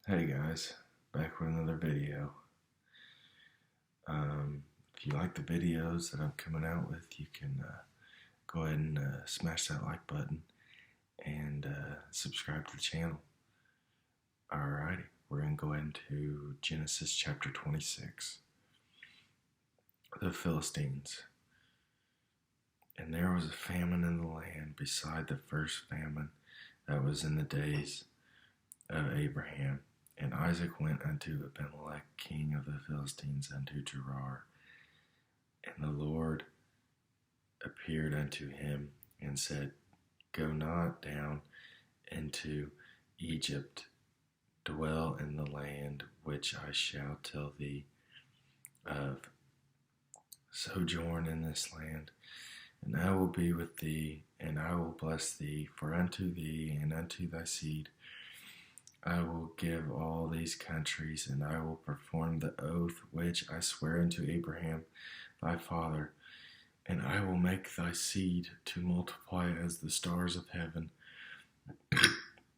Hey guys, back with another video. If you like the videos that I'm coming out with, you can go ahead and smash that like button and subscribe to the channel. Alrighty, we're going to go into Genesis chapter 26. The Philistines. And there was a famine in the land beside the first famine that was in the days of Abraham. And Isaac went unto Abimelech, king of the Philistines, unto Gerar. And the Lord appeared unto him and said, Go not down into Egypt, dwell in the land which I shall tell thee of. Sojourn in this land, and I will be with thee, and I will bless thee, for unto thee and unto thy seed I will give all these countries, and I will perform the oath which I swear unto Abraham thy father, and I will make thy seed to multiply as the stars of heaven,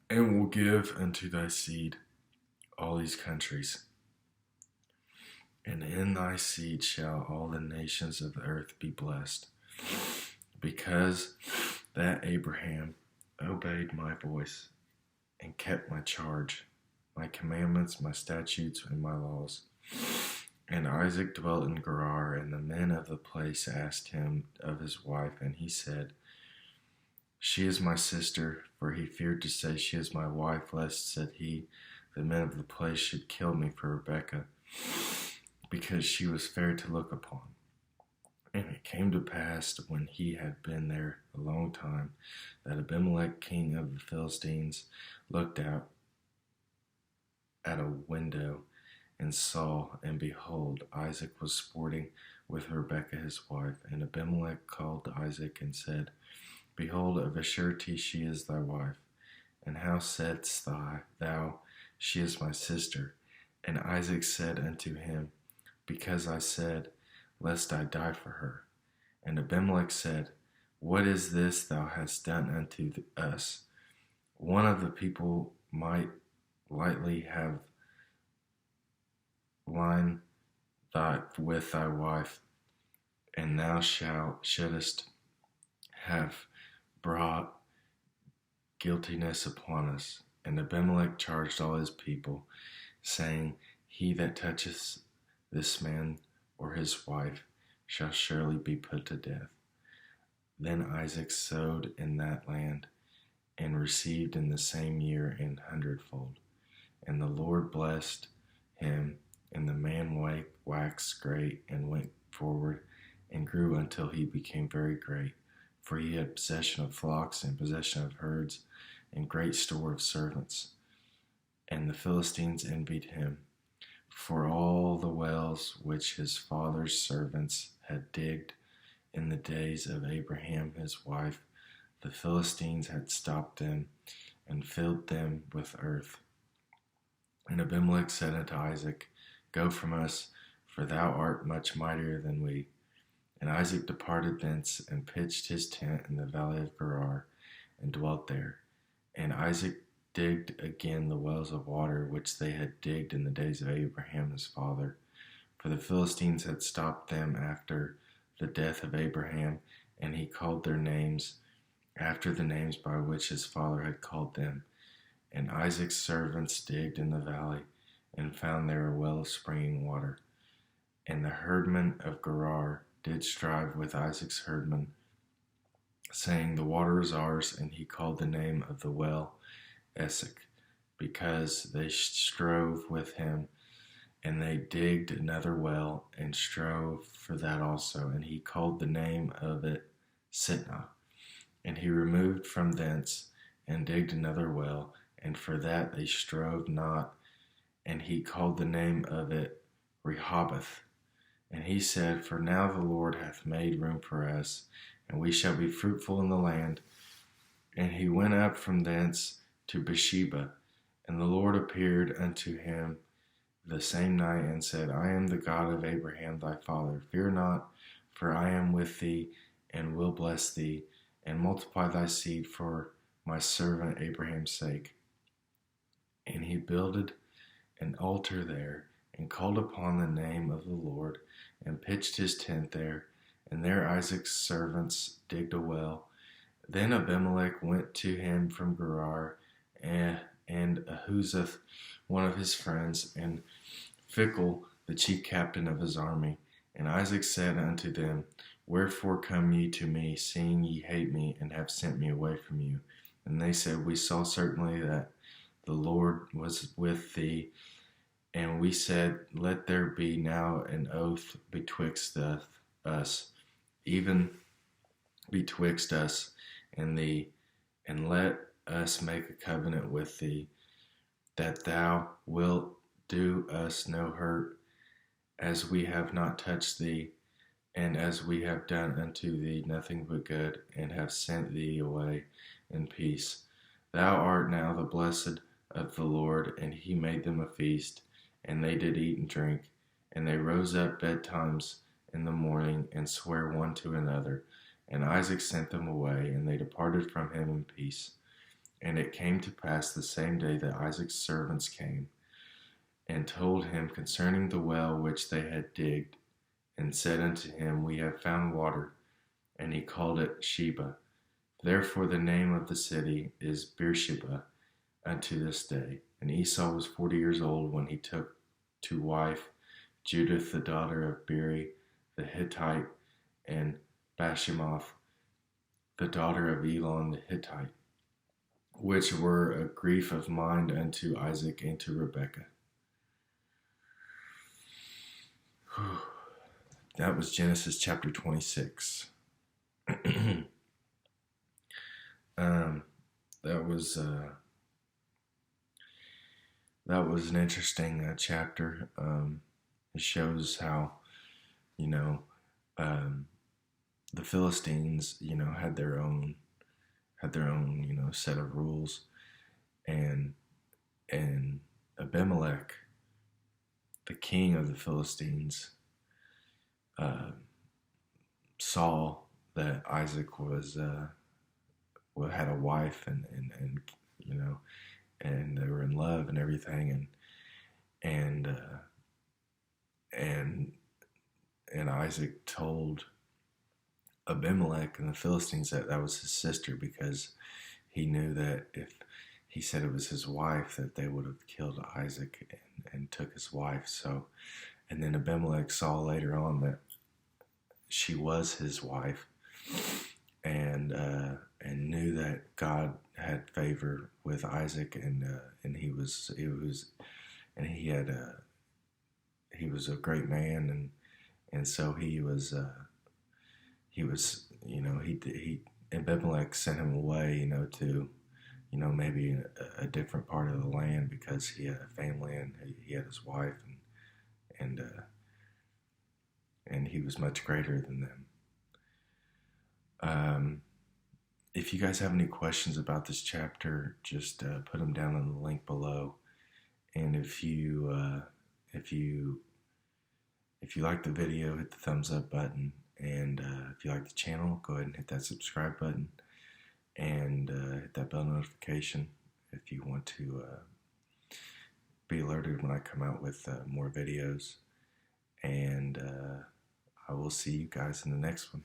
and will give unto thy seed all these countries. And in thy seed shall all the nations of the earth be blessed, because that Abraham obeyed my voice, and kept my charge, my commandments, my statutes, and my laws. And Isaac dwelt in Gerar, and the men of the place asked him of his wife, and he said, She is my sister, for he feared to say, She is my wife, lest, said he, the men of the place should kill me for Rebekah, because she was fair to look upon. And it came to pass, when he had been there a long time, that Abimelech, king of the Philistines, looked out at a window and saw, and behold, Isaac was sporting with Rebekah his wife. And Abimelech called to Isaac and said, Behold, of a surety she is thy wife. And how saidst thou, She is my sister? And Isaac said unto him, Because I said, Lest I die for her. And Abimelech said, What is this thou hast done unto us? One of the people might lightly have lain with thy wife, and thou shouldest have brought guiltiness upon us. And Abimelech charged all his people, saying, He that toucheth this man or his wife shall surely be put to death. Then Isaac sowed in that land, and received in the same year an hundredfold. And the Lord blessed him, and the man waxed great, and went forward, and grew until he became very great. For he had possession of flocks, and possession of herds, and great store of servants. And the Philistines envied him, for all the wells which his father's servants had digged in the days of Abraham his wife, the Philistines had stopped them and filled them with earth. And Abimelech said unto Isaac, Go from us, for thou art much mightier than we. And Isaac departed thence, and pitched his tent in the valley of Gerar, and dwelt there. And Isaac digged again the wells of water which they had digged in the days of Abraham his father. For the Philistines had stopped them after the death of Abraham, and he called their names after the names by which his father had called them. And Isaac's servants digged in the valley, and found there a well of springing water. And the herdmen of Gerar did strive with Isaac's herdmen, saying, The water is ours. And he called the name of the well Esek, because they strove with him. And they digged another well, and strove for that also. And he called the name of it Sitnah. And he removed from thence, and digged another well, and for that they strove not. And he called the name of it Rehoboth. And he said, For now the Lord hath made room for us, and we shall be fruitful in the land. And he went up from thence to Beersheba. And the Lord appeared unto him the same night, and said, I am the God of Abraham thy father. Fear not, for I am with thee, and will bless thee, and multiply thy seed for my servant Abraham's sake. And he builded an altar there, and called upon the name of the Lord, and pitched his tent there. And there Isaac's servants digged a well. Then Abimelech went to him from Gerar, and Ahuzath, one of his friends, and Phicol, the chief captain of his army. And Isaac said unto them, Wherefore come ye to me, seeing ye hate me, and have sent me away from you? And they said, We saw certainly that the Lord was with thee. And we said, Let there be now an oath betwixt us, even betwixt us and thee, and let us make a covenant with thee, that thou wilt do us no hurt, as we have not touched thee, and as we have done unto thee nothing but good, and have sent thee away in peace. Thou art now the blessed of the Lord. And he made them a feast, and they did eat and drink. And they rose up betimes in the morning, and sware one to another. And Isaac sent them away, and they departed from him in peace. And it came to pass the same day that Isaac's servants came, and told him concerning the well which they had digged, and said unto him, We have found water. And he called it Sheba. Therefore the name of the city is Beersheba unto this day. And Esau was 40 years old when he took to wife Judith the daughter of Beeri the Hittite, and Bashemoth the daughter of Elon the Hittite, which were a grief of mind unto Isaac and to Rebekah. That was Genesis chapter 26. That was an interesting chapter. It shows how, the Philistines, had their own, set of rules, and Abimelech, the king of the Philistines, saw that Isaac had a wife, and they were in love and everything, and Isaac told Abimelech and the Philistines that was his sister, because he knew that if he said it was his wife, that they would have killed Isaac and took his wife. So, and then Abimelech saw later on that she was his wife, and knew that God had favor with Isaac, and he was a great man, and so he Abimelech sent him away, to maybe a different part of the land, because he had a family and he had his wife, and he was much greater than them. If you guys have any questions about this chapter, just put them down in the link below. And if you like the video, hit the thumbs up button. And if you like the channel, go ahead and hit that subscribe button, and hit that bell notification if you want to be alerted when I come out with more videos. And I will see you guys in the next one.